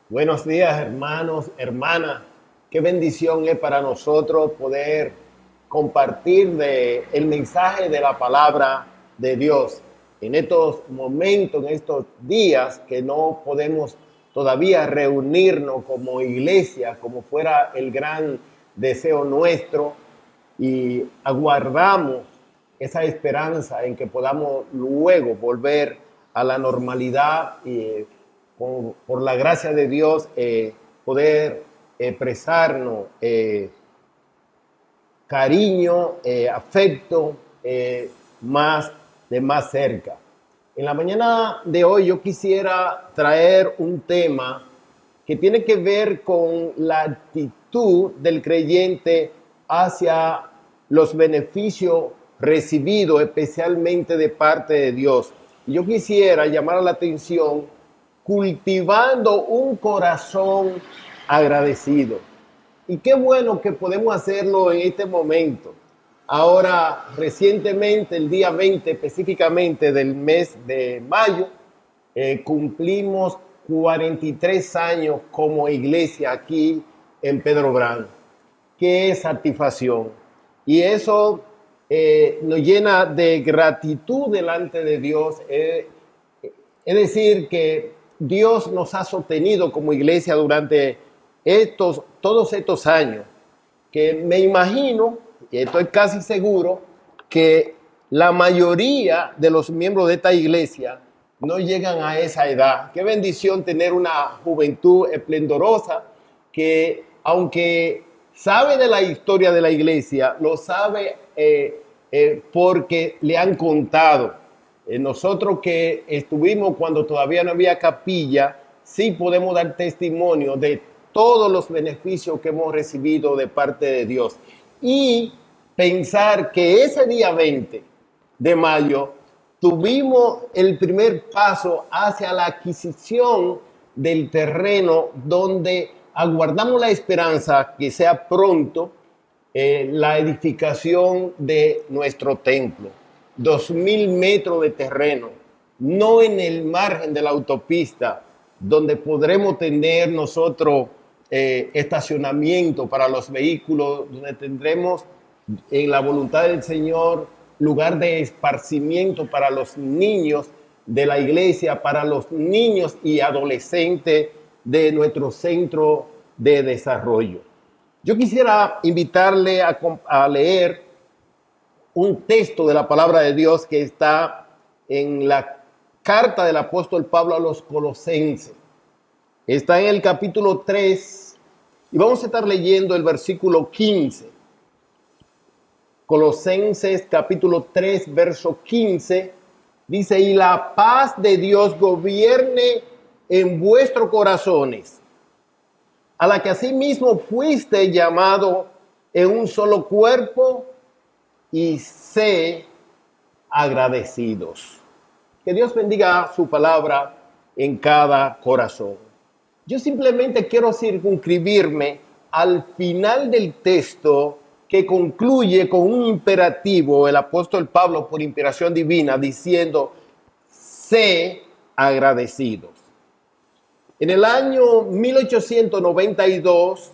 Buenos días, hermanos, hermanas. Qué bendición es para nosotros poder compartir el mensaje de la palabra de Dios en estos momentos, en estos días que no podemos todavía reunirnos como iglesia, como fuera el gran deseo nuestro, y aguardamos esa esperanza en que podamos luego volver a la normalidad y por la gracia de Dios poder expresarnos cariño, afecto más de más cerca. En la mañana de hoy yo quisiera traer un tema que tiene que ver con la actitud del creyente hacia los beneficios recibidos, especialmente de parte de Dios. Yo quisiera llamar la atención cultivando un corazón agradecido. Y qué bueno que podemos hacerlo en este momento. Ahora, recientemente, el día 20 específicamente del mes de mayo, cumplimos 43 años como iglesia aquí en Pedro Brán. Qué satisfacción. Y eso nos llena de gratitud delante de Dios. Es decir, que Dios nos ha sostenido como iglesia durante todos estos años, que me imagino, y estoy casi seguro, que la mayoría de los miembros de esta iglesia no llegan a esa edad. Qué bendición tener una juventud esplendorosa que, aunque sabe de la historia de la iglesia, lo sabe porque le han contado. Nosotros que estuvimos cuando todavía no había capilla, sí podemos dar testimonio de todos los beneficios que hemos recibido de parte de Dios. Y pensar que ese día 20 de mayo tuvimos el primer paso hacia la adquisición del terreno donde aguardamos la esperanza que sea pronto la edificación de nuestro templo. 2.000 metros de terreno, no en el margen de la autopista, donde podremos tener nosotros estacionamiento para los vehículos, donde tendremos en la voluntad del Señor lugar de esparcimiento para los niños de la iglesia, para los niños y adolescentes de nuestro centro de desarrollo. Yo quisiera invitarle a leer un texto de la palabra de Dios que está en la carta del apóstol Pablo a los Colosenses. Está en el capítulo 3 y vamos a estar leyendo el versículo 15. Colosenses capítulo 3, verso 15, dice: y la paz de Dios gobierne en vuestros corazones, a la que asimismo fuiste llamado en un solo cuerpo, y sé agradecidos. Que Dios bendiga su palabra en cada corazón. Yo simplemente quiero circunscribirme al final del texto que concluye con un imperativo, el apóstol Pablo por inspiración divina, diciendo: sé agradecidos. En el año 1892,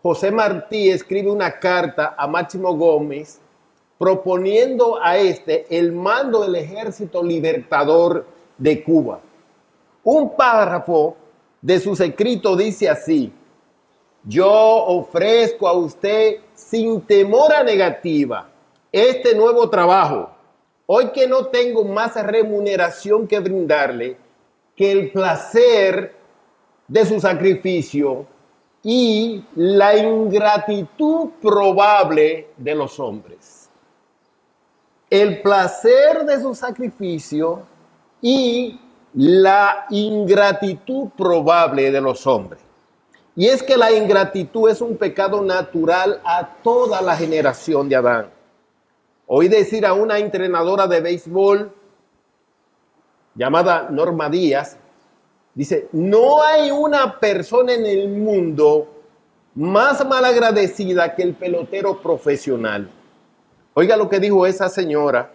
José Martí escribe una carta a Máximo Gómez proponiendo a este el mando del Ejército Libertador de Cuba. Un párrafo de sus escritos dice así: yo ofrezco a usted sin temor a negativa este nuevo trabajo, hoy que no tengo más remuneración que brindarle que el placer de su sacrificio y la ingratitud probable de los hombres. El placer de su sacrificio y la ingratitud probable de los hombres. Y es que la ingratitud es un pecado natural a toda la generación de Adán. Oí decir a una entrenadora de béisbol llamada Norma Díaz, dice: no hay una persona en el mundo más malagradecida que el pelotero profesional. Oiga lo que dijo esa señora: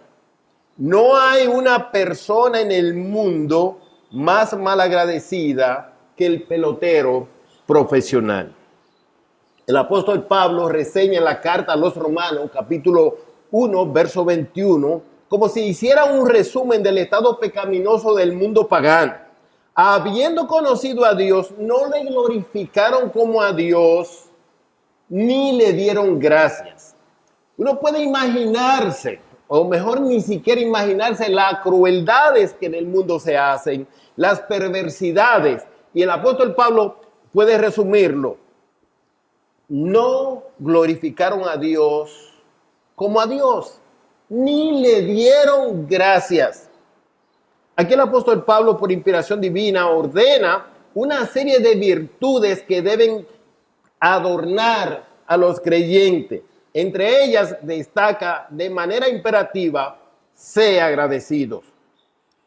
no hay una persona en el mundo más malagradecida que el pelotero profesional. El apóstol Pablo reseña en la carta a los Romanos, capítulo 1, verso 21, como si hiciera un resumen del estado pecaminoso del mundo pagano. Habiendo conocido a Dios, no le glorificaron como a Dios, ni le dieron gracias. Uno puede imaginarse, o mejor ni siquiera imaginarse, las crueldades que en el mundo se hacen, las perversidades. Y el apóstol Pablo puede resumirlo. No glorificaron a Dios como a Dios, ni le dieron gracias. Aquí el apóstol Pablo, por inspiración divina, ordena una serie de virtudes que deben adornar a los creyentes. Entre ellas destaca de manera imperativa, sé agradecidos,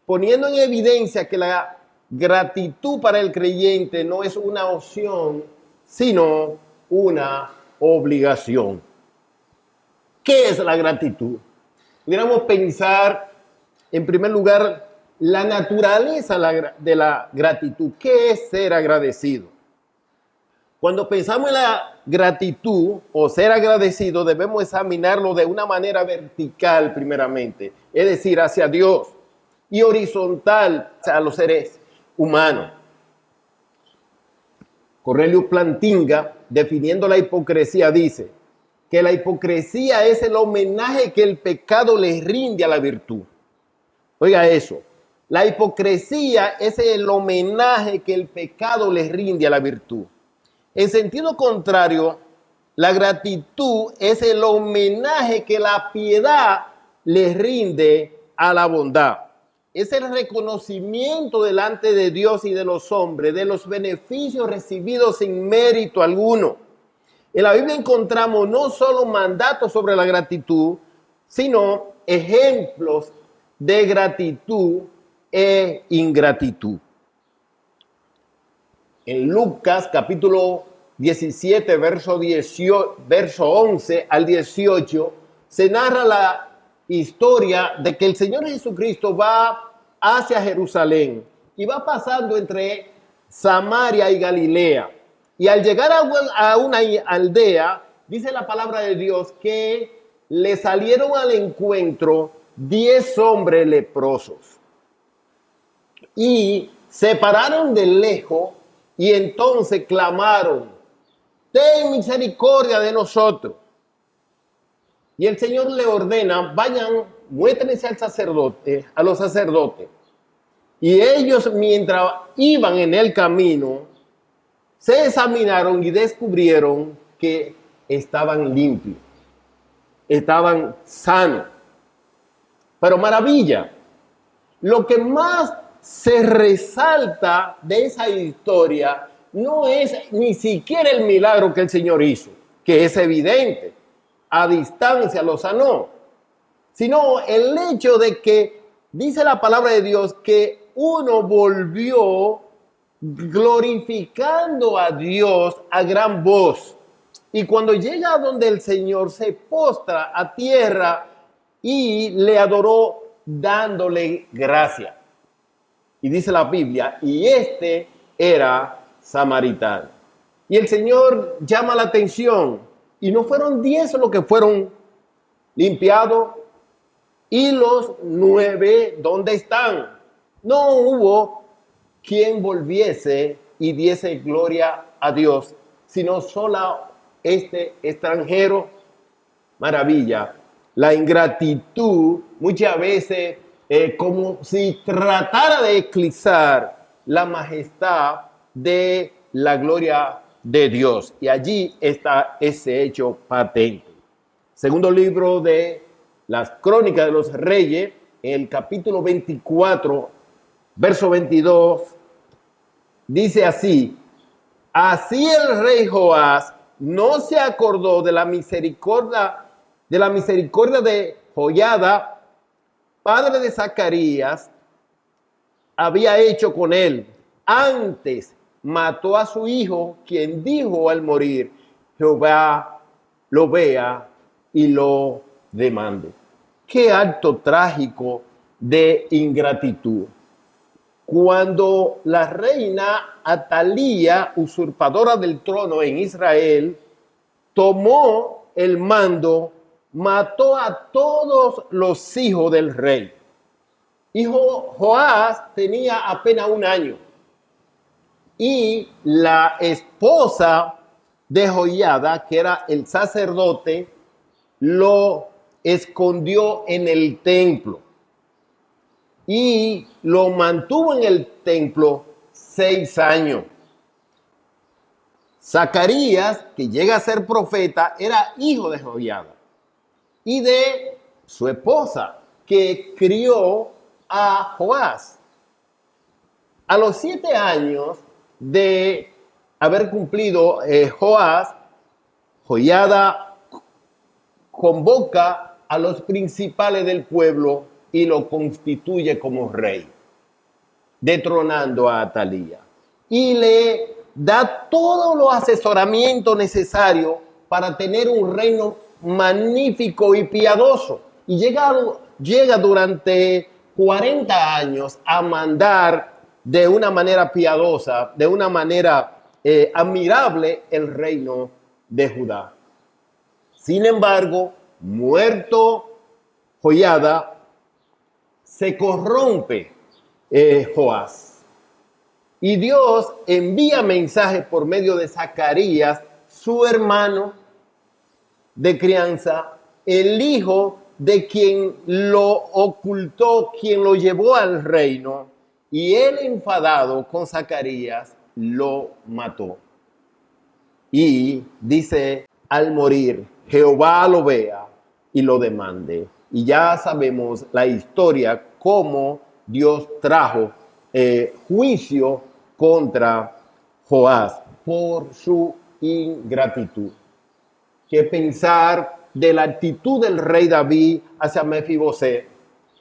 poniendo en evidencia que la gratitud para el creyente no es una opción, sino una obligación. ¿Qué es la gratitud? Pudiéramos pensar, en primer lugar, la naturaleza de la gratitud. ¿Qué es ser agradecido? Cuando pensamos en la gratitud o ser agradecido, debemos examinarlo de una manera vertical primeramente, es decir, hacia Dios, y horizontal a los seres humanos. Cornelio Plantinga, definiendo la hipocresía, dice que la hipocresía es el homenaje que el pecado le rinde a la virtud. Oiga eso, la hipocresía es el homenaje que el pecado le rinde a la virtud. En sentido contrario, la gratitud es el homenaje que la piedad le rinde a la bondad. Es el reconocimiento delante de Dios y de los hombres de los beneficios recibidos sin mérito alguno. En la Biblia encontramos no solo mandatos sobre la gratitud, sino ejemplos de gratitud e ingratitud. En Lucas capítulo 17, verso 11 al 18, se narra la historia de que el Señor Jesucristo va hacia Jerusalén y va pasando entre Samaria y Galilea. Y al llegar a una aldea, dice la palabra de Dios que le salieron al encuentro 10 hombres leprosos. Y se pararon de lejos y entonces clamaron, ten misericordia de nosotros. Y el Señor le ordena, vayan, muéstrense al sacerdote, a los sacerdotes. Y ellos, mientras iban en el camino, se examinaron y descubrieron que estaban limpios, estaban sanos. Pero maravilla, lo que más se resalta de esa historia no es ni siquiera el milagro que el Señor hizo, que es evidente, a distancia lo sanó, sino el hecho de que dice la palabra de Dios que uno volvió glorificando a Dios a gran voz. Y cuando llega a donde el Señor se postra a tierra y le adoró dándole gracia. Y dice la Biblia, y este era samaritano. Y el Señor llama la atención, y no fueron 10 los que fueron limpiados, y los 9, ¿dónde están? No hubo quien volviese y diese gloria a Dios, sino solo este extranjero. Maravilla. La ingratitud muchas veces como si tratara de eclipsar la majestad de la gloria de Dios. Y allí está ese hecho patente. Segundo libro de las Crónicas de los Reyes, el capítulo 24, verso 22, dice así: así el rey Joás no se acordó de la misericordia de Joiada, padre de Zacarías, había hecho con él. Antes mató a su hijo, quien dijo al morir, Jehová lo vea y lo demande. Qué acto trágico de ingratitud. cuando la reina Atalía, usurpadora del trono en Israel, tomó el mando, mató a todos los hijos del rey. Y Joás tenía apenas 1 año. Y la esposa de Joiada, que era el sacerdote, lo escondió en el templo y lo mantuvo en el templo 6 años. Zacarías, que llega a ser profeta, era hijo de Joiada y de su esposa, que crió a Joás. A los 7 años de haber cumplido Joás, Joiada convoca a los principales del pueblo y lo constituye como rey, detronando a Atalía. Y le da todo los asesoramientos necesarios para tener un reino magnífico y piadoso. Y llega durante 40 años a mandar de una manera piadosa, de una manera admirable el reino de Judá. Sin embargo, muerto Joiada, se corrompe Joás. Y Dios envía mensajes por medio de Zacarías, su hermano de crianza, el hijo de quien lo ocultó, quien lo llevó al reino, y él, enfadado con Zacarías, lo mató. Y dice, al morir, Jehová lo vea y lo demande. Y ya sabemos la historia, cómo Dios trajo juicio contra Joás por su ingratitud. ¿Qué pensar de la actitud del rey David hacia Mefibosé,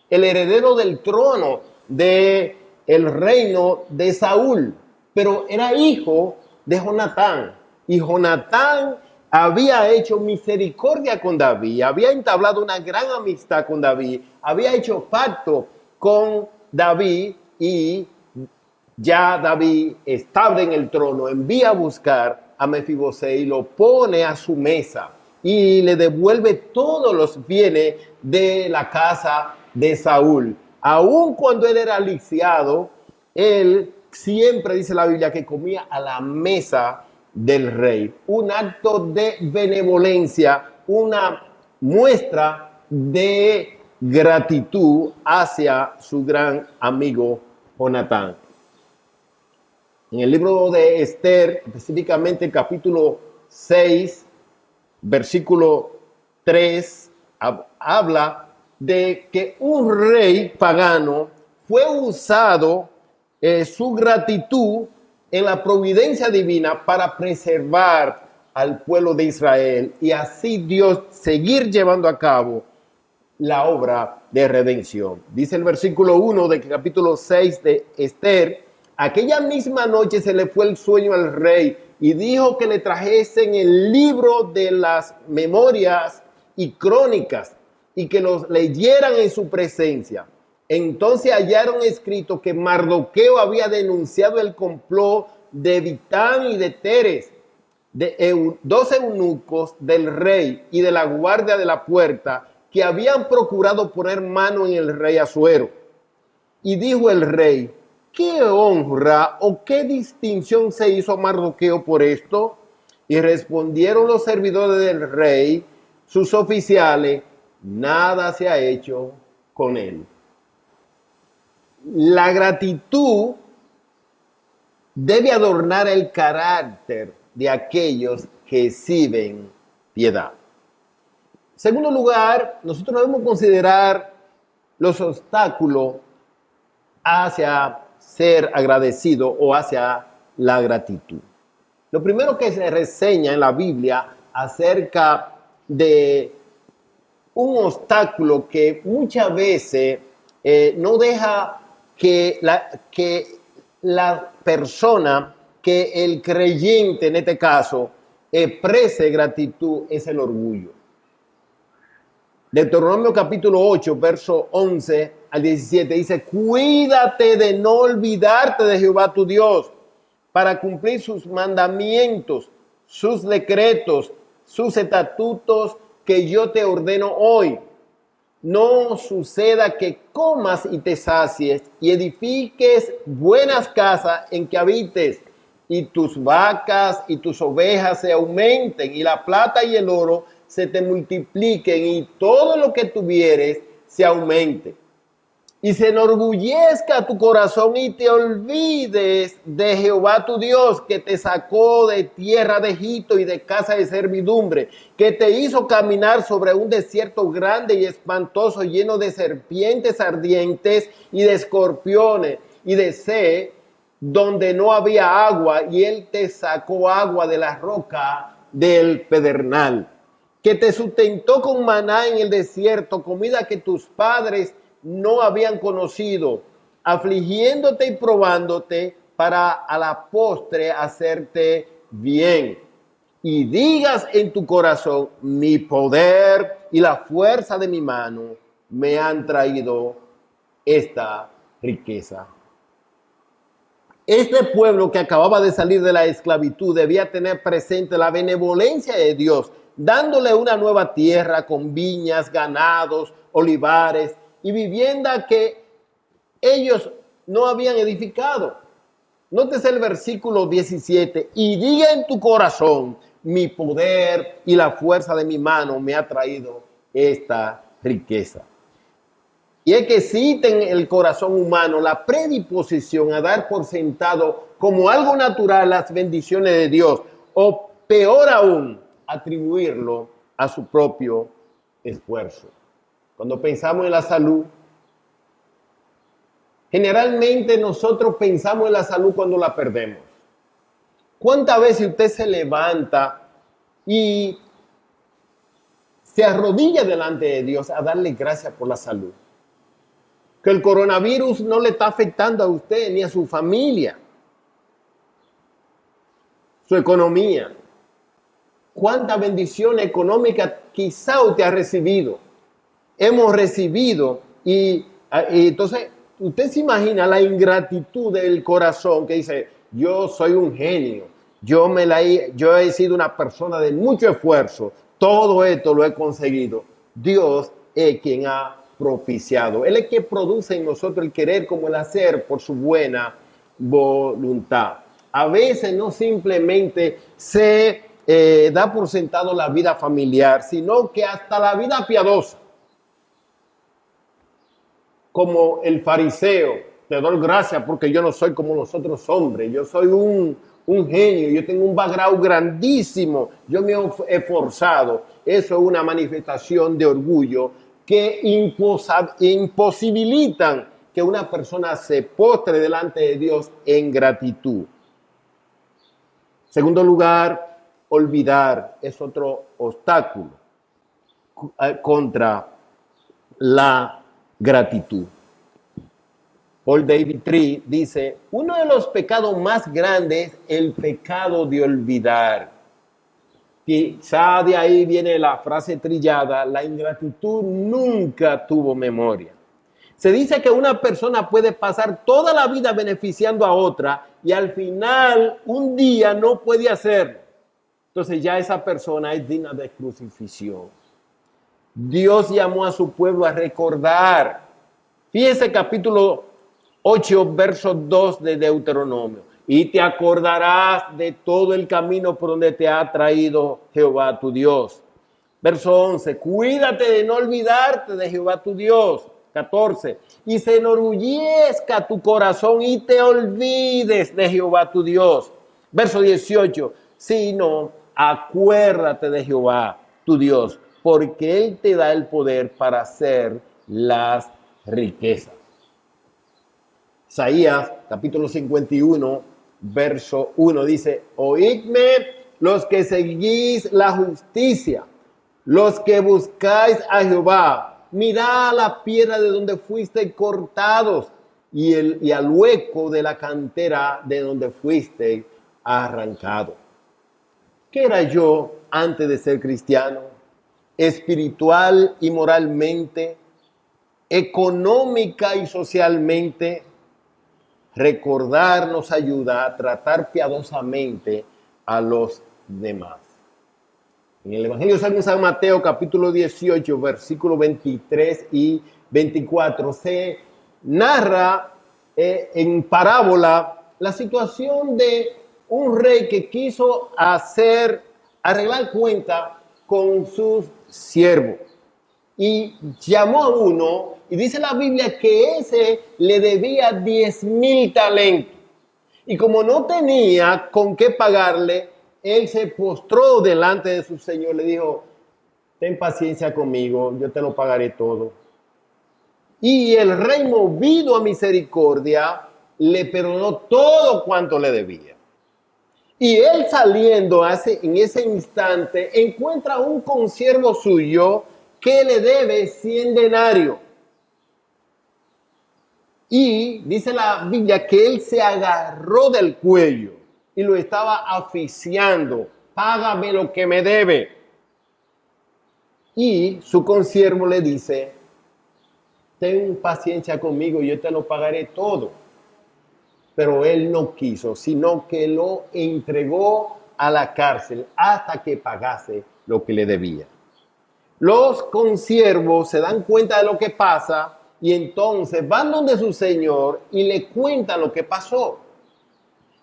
el heredero del trono del reino de Saúl, pero era hijo de Jonatán? Y Jonatán había hecho misericordia con David, había entablado una gran amistad con David, había hecho pacto con David, y ya David, estable en el trono, envía a buscar a Mefibosé y lo pone a su mesa y le devuelve todos los bienes de la casa de Saúl. Aun cuando él era lisiado, él siempre, dice la Biblia, que comía a la mesa del rey. Un acto de benevolencia, una muestra de gratitud hacia su gran amigo Jonatán. En el libro de Esther, específicamente el capítulo 6, versículo 3, habla de que un rey pagano fue usado su gratitud en la providencia divina para preservar al pueblo de Israel y así Dios seguir llevando a cabo la obra de redención. Dice el versículo 1 del capítulo 6 de Esther: aquella misma noche se le fue el sueño al rey y dijo que le trajesen el libro de las memorias y crónicas y que los leyeran en su presencia. Entonces hallaron escrito que Mardoqueo había denunciado el complot de Bigtán y de Teres, de 2 eunucos del rey y de la guardia de la puerta, que habían procurado poner mano en el rey Asuero. Y dijo el rey: ¿qué honra o qué distinción se hizo a Mardoqueo por esto? Y respondieron los servidores del rey, sus oficiales: nada se ha hecho con él. La gratitud debe adornar el carácter de aquellos que exhiben piedad. En segundo lugar, nosotros debemos considerar los obstáculos hacia ser agradecido o hacia la gratitud. Lo primero que se reseña en la Biblia acerca de un obstáculo que muchas veces no deja que la persona, que el creyente en este caso, exprese gratitud, es el orgullo. Deuteronomio capítulo 8, verso 11 al 17 dice, cuídate de no olvidarte de Jehová tu Dios para cumplir sus mandamientos, sus decretos, sus estatutos que yo te ordeno hoy. No suceda que comas y te sacies y edifiques buenas casas en que habites y tus vacas y tus ovejas se aumenten y la plata y el oro se te multipliquen y todo lo que tuvieres se aumente. Y se enorgullezca tu corazón y te olvides de Jehová tu Dios, que te sacó de tierra de Egipto y de casa de servidumbre, que te hizo caminar sobre un desierto grande y espantoso, lleno de serpientes ardientes y de escorpiones y de sed, donde no había agua, y él te sacó agua de la roca del pedernal, que te sustentó con maná en el desierto, comida que tus padres no habían conocido, afligiéndote y probándote para a la postre hacerte bien. Y digas en tu corazón, mi poder y la fuerza de mi mano me han traído esta riqueza. Este pueblo que acababa de salir de la esclavitud debía tener presente la benevolencia de Dios, dándole una nueva tierra con viñas, ganados, olivares y vivienda que ellos no habían edificado. Nótese el versículo 17, y diga en tu corazón, mi poder y la fuerza de mi mano me ha traído esta riqueza. Y es que existe en el corazón humano la predisposición a dar por sentado como algo natural las bendiciones de Dios, o peor aún, atribuirlo a su propio esfuerzo. Cuando pensamos en la salud, generalmente nosotros pensamos en la salud cuando la perdemos. ¿Cuántas veces usted se levanta y se arrodilla delante de Dios a darle gracias por la salud? Que el coronavirus no le está afectando a usted ni a su familia, su economía. ¿Cuánta bendición económica quizá usted ha recibido? Hemos recibido y entonces usted se imagina la ingratitud del corazón que dice, yo soy un genio, yo he sido una persona de mucho esfuerzo, todo esto lo he conseguido. Dios es quien ha propiciado. Él es quien produce en nosotros el querer como el hacer por su buena voluntad. A veces no simplemente se da por sentado la vida familiar, sino que hasta la vida piadosa. Como el fariseo, te doy gracias porque yo no soy como los otros hombres, yo soy un genio, yo tengo un background grandísimo, yo me he esforzado. Eso es una manifestación de orgullo que imposibilitan que una persona se postre delante de Dios en gratitud. Segundo lugar, olvidar es otro obstáculo contra la gratitud. Paul David Tree dice, uno de los pecados más grandes es el pecado de olvidar. Quizá de ahí viene la frase trillada, la ingratitud nunca tuvo memoria. Se dice que una persona puede pasar toda la vida beneficiando a otra y al final un día no puede hacerlo. Entonces ya esa persona es digna de crucifixión. Dios llamó a su pueblo a recordar. Fíjese capítulo 8, verso 2 de Deuteronomio. Y te acordarás de todo el camino por donde te ha traído Jehová tu Dios. Verso 11, cuídate de no olvidarte de Jehová tu Dios. 14, y se enorgullezca tu corazón y te olvides de Jehová tu Dios. Verso 18, sino acuérdate de Jehová tu Dios, porque Él te da el poder para hacer las riquezas. Isaías, capítulo 51, verso 1, dice, oídme los que seguís la justicia, los que buscáis a Jehová, mirad la piedra de donde fuiste cortados y al hueco de la cantera de donde fuiste arrancado. ¿Qué era yo antes de ser cristiano? espiritual y moralmente, económica y socialmente. Recordar nos ayuda a tratar piadosamente a los demás. En el Evangelio según San Mateo, capítulo 18, versículos 23 y 24, se narra en parábola la situación de un rey que quiso arreglar cuenta con sus siervos. Y llamó a uno, y dice la Biblia que ese le debía 10,000 talentos. Y como no tenía con qué pagarle, él se postró delante de su señor, le dijo: ten paciencia conmigo, yo te lo pagaré todo. Y el rey, movido a misericordia, le perdonó todo cuanto le debía. Y él, saliendo en ese instante, encuentra un consiervo suyo que le debe 100 denarios. Y dice la Biblia que él se agarró del cuello y lo estaba asfixiando. Págame lo que me debe. Y su consiervo le dice: ten paciencia conmigo, yo te lo pagaré todo. Pero él no quiso, sino que lo entregó a la cárcel hasta que pagase lo que le debía. Los consiervos se dan cuenta de lo que pasa y entonces van donde su señor y le cuentan lo que pasó.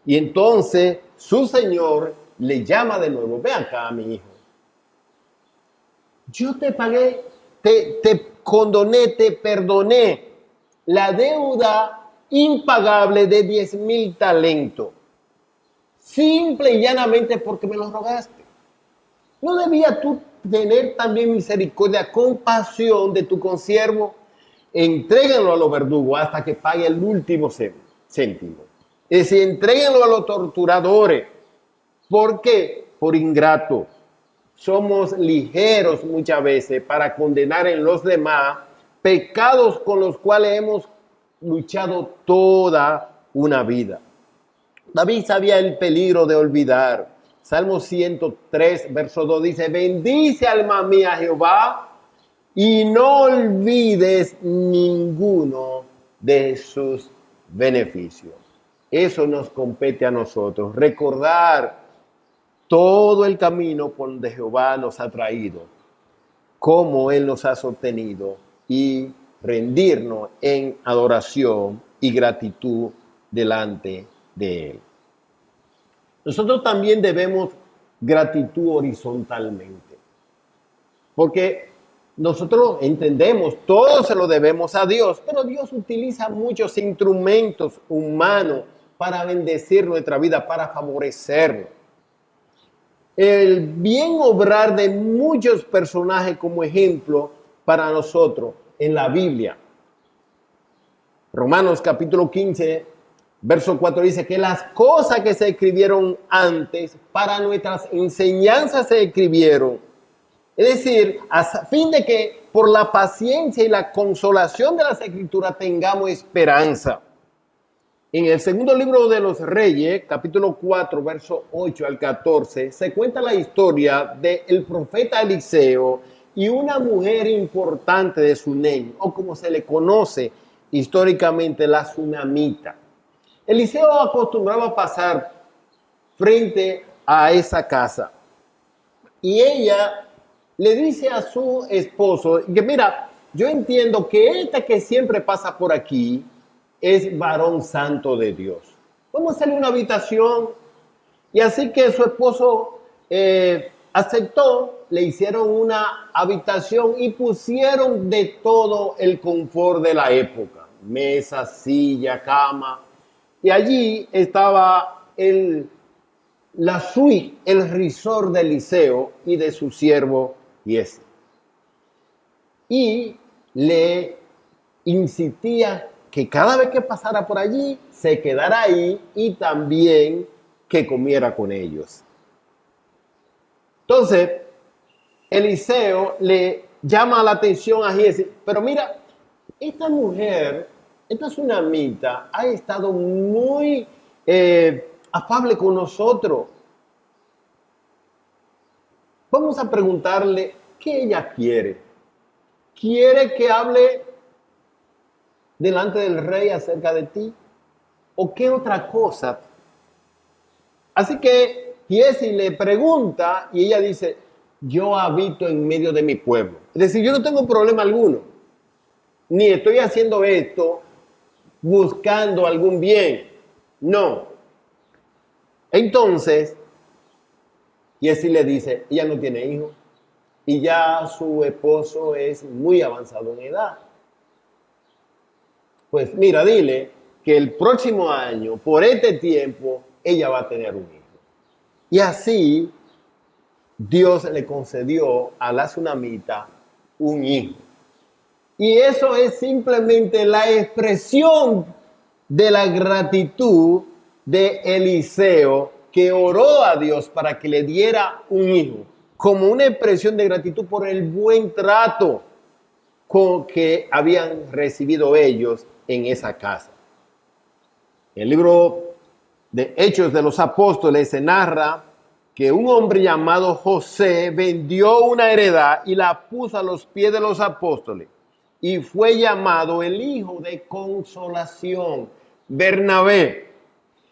Y entonces su señor le llama de nuevo: ve acá, mi hijo. Yo te pagué, te condoné, te perdoné la deuda impagable de 10,000 talentos. Simple y llanamente porque me lo rogaste. ¿No debías tú tener también misericordia, compasión de tu consiervo? Entréguenlo a los verdugos hasta que pague el último céntimo. Es decir, entréguenlo a los torturadores. ¿Por qué? Por ingrato. Somos ligeros muchas veces para condenar en los demás pecados con los cuales hemos luchado toda una vida. David sabía el peligro de olvidar. Salmo 103, verso 2 dice: bendice, alma mía, Jehová, y no olvides ninguno de sus beneficios. Eso nos compete a nosotros, recordar todo el camino por donde Jehová nos ha traído, cómo Él nos ha sostenido, y rendirnos en adoración y gratitud delante de Él. Nosotros también debemos gratitud horizontalmente, porque nosotros entendemos, todo se lo debemos a Dios, pero Dios utiliza muchos instrumentos humanos para bendecir nuestra vida, para favorecernos. El bien obrar de muchos personajes como ejemplo para nosotros en la Biblia. Romanos capítulo 15, verso 4 dice que las cosas que se escribieron antes para nuestras enseñanzas se escribieron. Es decir, a fin de que por la paciencia y la consolación de las Escrituras tengamos esperanza. En el segundo libro de los Reyes, capítulo 4, verso 8 al 14, se cuenta la historia del profeta Eliseo y una mujer importante de Sunem, o como se le conoce históricamente, la Sunamita. Eliseo acostumbraba a pasar frente a esa casa y ella le dice a su esposo que: mira, yo entiendo que este que siempre pasa por aquí es varón santo de Dios. Vamos a hacerle una habitación. Y así que su esposo aceptó, le hicieron una habitación y pusieron de todo el confort de la época: mesa, silla, cama. Y allí estaba la suite, el resort de Eliseo y de su siervo Giezi. Y le insistía que cada vez que pasara por allí se quedara ahí y también que comiera con ellos. Entonces, Eliseo le llama la atención a Giezi: pero mira, esta mujer, esta sunamita, ha estado muy afable con nosotros. Vamos a preguntarle ¿qué ella quiere? ¿Quiere que hable delante del rey acerca de ti? ¿O qué otra cosa? Así que Giesi le pregunta y ella dice, yo habito en medio de mi pueblo. Es decir, yo no tengo problema alguno, ni estoy haciendo esto buscando algún bien. No. Entonces, Giesi le dice, ella no tiene hijos y ya su esposo es muy avanzado en edad. Pues mira, dile que el próximo año, por este tiempo, ella va a tener un hijo. Y así Dios le concedió a la tsunamita un hijo. Y eso es simplemente la expresión de la gratitud de Eliseo, que oró a Dios para que le diera un hijo, como una expresión de gratitud por el buen trato que habían recibido ellos en esa casa. El libro de Hechos de los Apóstoles se narra que un hombre llamado José vendió una heredad y la puso a los pies de los apóstoles y fue llamado el hijo de consolación, Bernabé.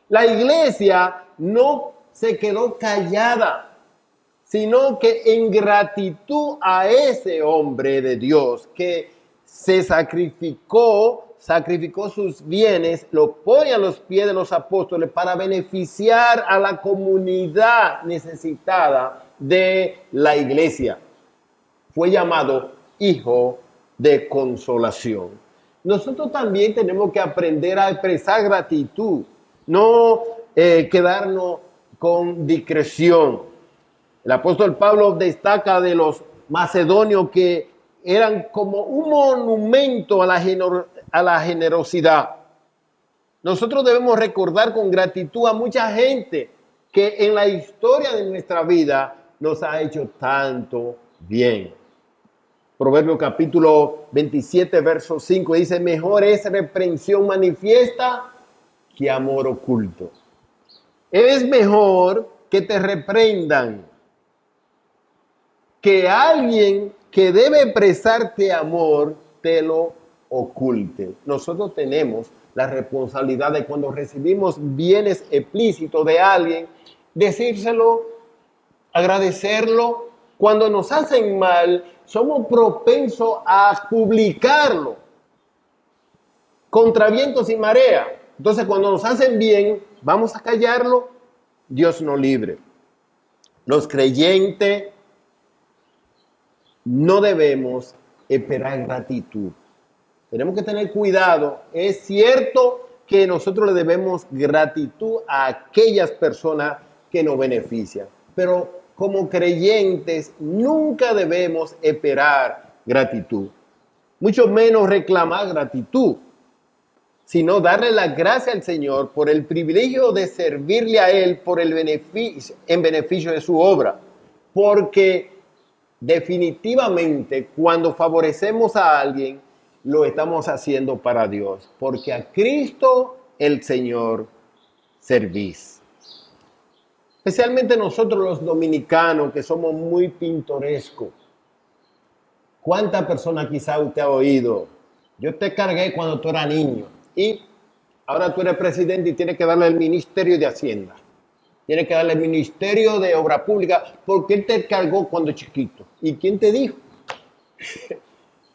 La iglesia no se quedó callada, sino que en gratitud a ese hombre de Dios que se sacrificó sus bienes, lo pone a los pies de los apóstoles para beneficiar a la comunidad necesitada de la iglesia. Fue llamado hijo de consolación. Nosotros también tenemos que aprender a expresar gratitud, no quedarnos con discreción. El apóstol Pablo destaca de los macedonios que eran como un monumento a la generosidad. Nosotros debemos recordar con gratitud a mucha gente que en la historia de nuestra vida nos ha hecho tanto bien. Proverbio capítulo 27, verso 5 dice, mejor es reprensión manifiesta que amor oculto. Es mejor que te reprendan que alguien que debe expresarte amor te lo oculte. Nosotros tenemos la responsabilidad de cuando recibimos bienes explícitos de alguien, decírselo, agradecerlo. Cuando nos hacen mal, somos propensos a publicarlo contra vientos y marea. Entonces, cuando nos hacen bien, vamos a callarlo. Dios nos libre. Los creyentes no debemos esperar gratitud. Tenemos que tener cuidado. Es cierto que nosotros le debemos gratitud a aquellas personas que nos benefician, pero como creyentes nunca debemos esperar gratitud, mucho menos reclamar gratitud, sino darle la gracia al Señor por el privilegio de servirle a Él por el beneficio, en beneficio de su obra, porque definitivamente cuando favorecemos a alguien lo estamos haciendo para Dios, porque a Cristo el Señor servís. Especialmente nosotros los dominicanos que somos muy pintorescos. ¿Cuántas personas quizá usted ha oído? Yo te cargué cuando tú eras niño y ahora tú eres presidente y tienes que darle el Ministerio de Hacienda. Tienes que darle el Ministerio de Obra Pública porque él te cargó cuando chiquito. ¿Y quién te dijo?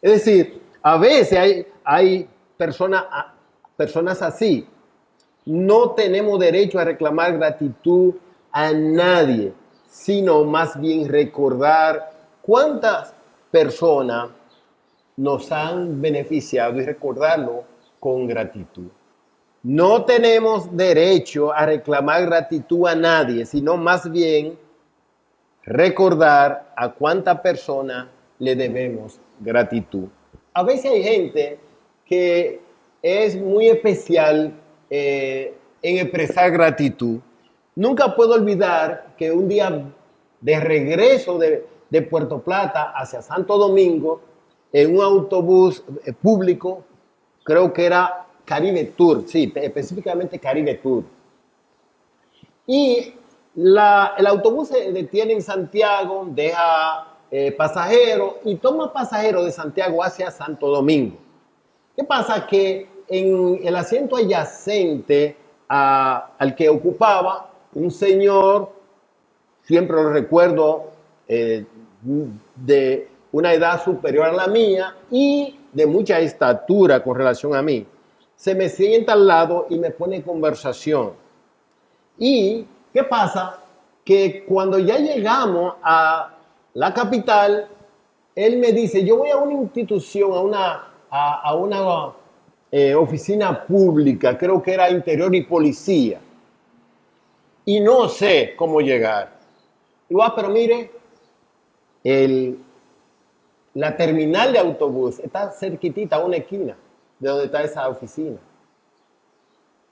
Es decir, a veces hay personas así. No tenemos derecho a reclamar gratitud a nadie, sino más bien recordar cuántas personas nos han beneficiado y recordarlo con gratitud. No tenemos derecho a reclamar gratitud a nadie, sino más bien recordar a cuánta persona le debemos gratitud. A veces hay gente que es muy especial en expresar gratitud. Nunca puedo olvidar que un día de regreso de Puerto Plata hacia Santo Domingo, en un autobús público, creo que era Caribe Tour, sí, específicamente Caribe Tour. Y el autobús se detiene en Santiago, deja pasajero y toma pasajero de Santiago hacia Santo Domingo. ¿Qué pasa? Que en el asiento adyacente al que ocupaba un señor, siempre lo recuerdo, de una edad superior a la mía y de mucha estatura con relación a mí, se me sienta al lado y me pone en conversación. ¿Y qué pasa? Que cuando ya llegamos a la capital, él me dice, yo voy a una institución, a una oficina pública, creo que era Interior y Policía, y no sé cómo llegar. Digo, pero mire, la terminal de autobús está cerquitita, a una esquina de donde está esa oficina.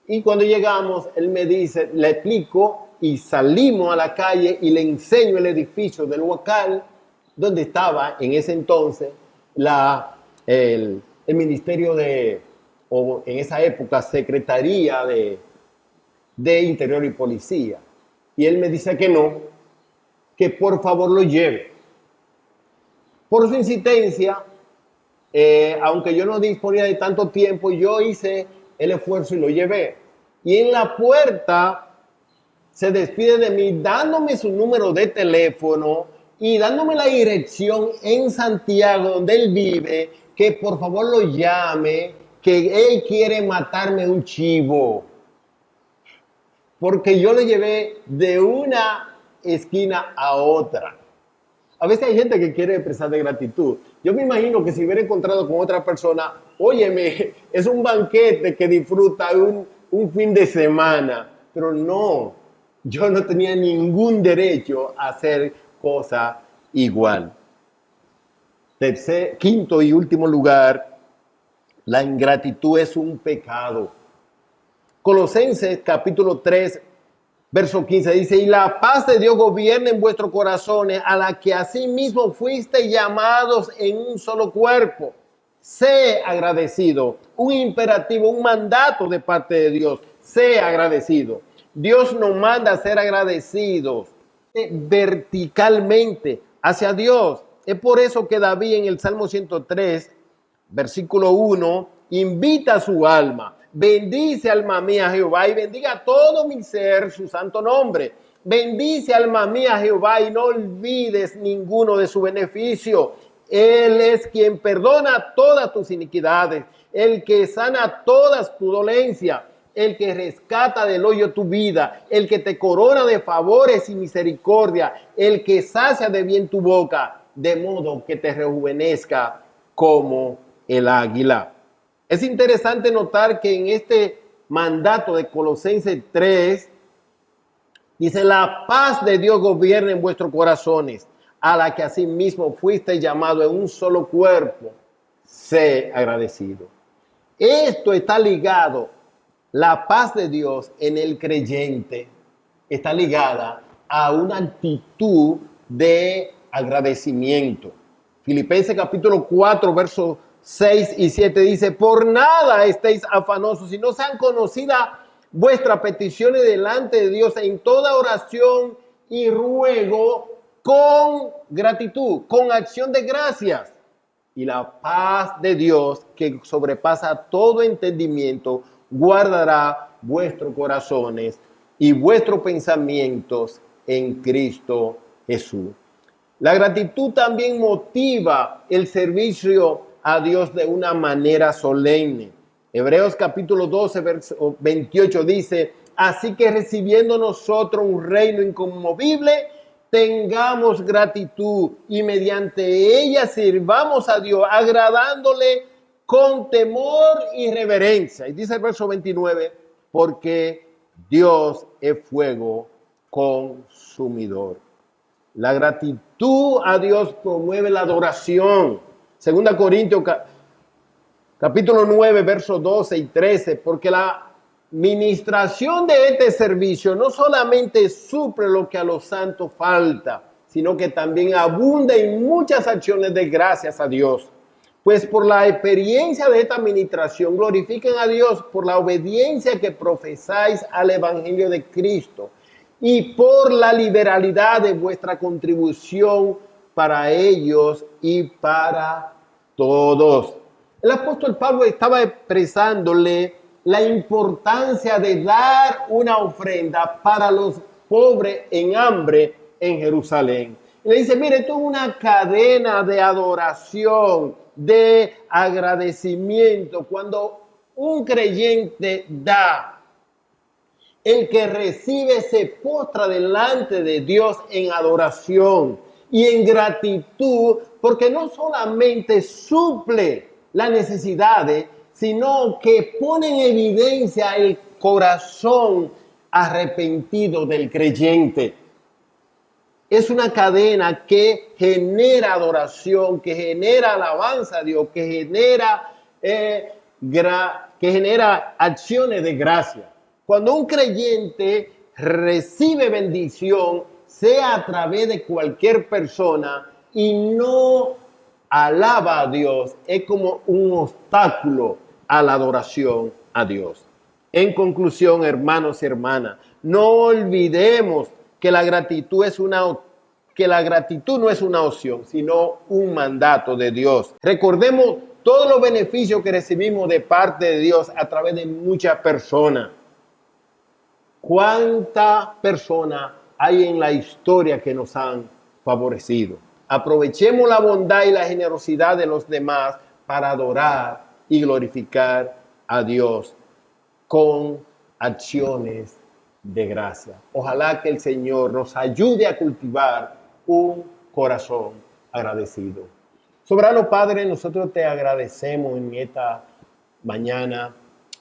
Y cuando llegamos, él me dice, le explico y salimos a la calle y le enseño el edificio del local donde estaba en ese entonces el ministerio o en esa época, Secretaría de Interior y Policía. Y él me dice que no, que por favor lo lleve. Por su insistencia, aunque yo no disponía de tanto tiempo, yo hice el esfuerzo y lo llevé. Y en la puerta se despide de mí dándome su número de teléfono y dándome la dirección en Santiago donde él vive, que por favor lo llame, que él quiere matarme un chivo. Porque yo le llevé de una esquina a otra. A veces hay gente que quiere expresar de gratitud. Yo me imagino que si hubiera encontrado con otra persona, óyeme, es un banquete que disfruta un fin de semana. Pero no, yo no tenía ningún derecho a hacer cosa igual. Quinto y último lugar, la ingratitud es un pecado. Colosenses capítulo 3, verso 15 dice, y la paz de Dios gobierne en vuestros corazones, a la que asimismo fuisteis llamados en un solo cuerpo. Sé agradecido, un imperativo, un mandato de parte de Dios. Sé agradecido. Dios nos manda a ser agradecidos verticalmente hacia Dios. Es por eso que David en el Salmo 103, versículo 1, invita a su alma. Bendice, alma mía, Jehová, y bendiga todo mi ser su santo nombre. Bendice, alma mía, Jehová, y no olvides ninguno de su beneficio. Él es quien perdona todas tus iniquidades, el que sana todas tu dolencias, el que rescata del hoyo tu vida, el que te corona de favores y misericordia, el que sacia de bien tu boca, de modo que te rejuvenezca como el águila. Es interesante notar que en este mandato de Colosenses 3, dice, la paz de Dios gobierne en vuestros corazones, a la que asimismo fuiste llamado en un solo cuerpo. Sé agradecido. Esto está ligado, la paz de Dios en el creyente está ligada a una actitud de agradecimiento. Filipenses capítulo 4, versos 6 y 7 dice, por nada estéis afanosos, si no sean conocidas vuestras peticiones delante de Dios en toda oración y ruego con gratitud, con acción de gracias. Y la paz de Dios, que sobrepasa todo entendimiento, guardará vuestros corazones y vuestros pensamientos en Cristo Jesús. La gratitud también motiva el servicio a Dios de una manera solemne. Hebreos capítulo 12, verso 28 dice, así que recibiendo nosotros un reino inconmovible, tengamos gratitud y mediante ella sirvamos a Dios, agradándole con temor y reverencia. Y dice el verso 29, porque Dios es fuego consumidor. La gratitud a Dios promueve la adoración. Segunda Corintios capítulo 9, versos 12 y 13, porque la ministración de este servicio no solamente suple lo que a los santos falta, sino que también abunda en muchas acciones de gracias a Dios. Pues por la experiencia de esta ministración glorifiquen a Dios por la obediencia que profesáis al Evangelio de Cristo y por la liberalidad de vuestra contribución para ellos y para todos. El apóstol Pablo estaba expresándole la importancia de dar una ofrenda para los pobres en hambre en Jerusalén. Y le dice, mire, esto es una cadena de adoración, de agradecimiento. Cuando un creyente da, el que recibe se postra delante de Dios en adoración y en gratitud, porque no solamente suple las necesidades, sino que pone en evidencia el corazón arrepentido del creyente. Es una cadena que genera adoración, que genera alabanza a Dios, que genera acciones de gracia. Cuando un creyente recibe bendición, sea a través de cualquier persona, y no alaba a Dios, es como un obstáculo a la adoración a Dios. En conclusión, hermanos y hermanas, no olvidemos que la gratitud no es una opción, sino un mandato de Dios. Recordemos todos los beneficios que recibimos de parte de Dios a través de muchas personas. ¿Cuántas personas hay en la historia que nos han favorecido? Aprovechemos la bondad y la generosidad de los demás para adorar y glorificar a Dios con acciones de gracia. Ojalá que el Señor nos ayude a cultivar un corazón agradecido. Soberano Padre, nosotros te agradecemos en esta mañana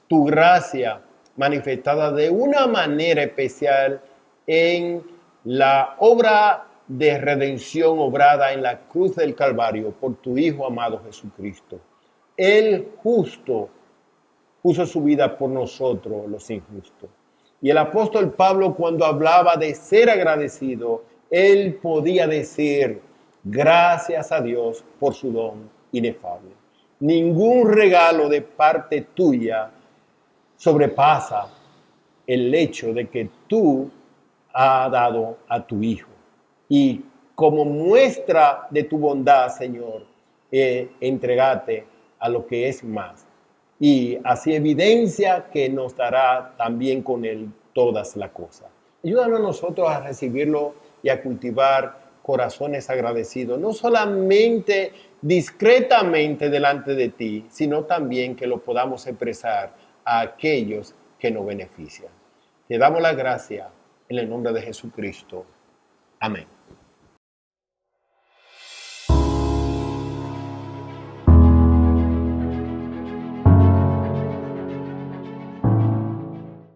tu gracia manifestada de una manera especial en la obra de redención obrada en la cruz del Calvario por tu Hijo amado Jesucristo. El justo puso su vida por nosotros, los injustos. Y el apóstol Pablo, cuando hablaba de ser agradecido, él podía decir, gracias a Dios por su don inefable. Ningún regalo de parte tuya sobrepasa el hecho de que tú has dado a tu Hijo. Y como muestra de tu bondad, Señor, entregate a lo que es más. Y así evidencia que nos dará también con Él todas las cosas. Ayúdanos a nosotros a recibirlo y a cultivar corazones agradecidos, no solamente discretamente delante de ti, sino también que lo podamos expresar a aquellos que nos benefician. Te damos la gracia en el nombre de Jesucristo. Amén.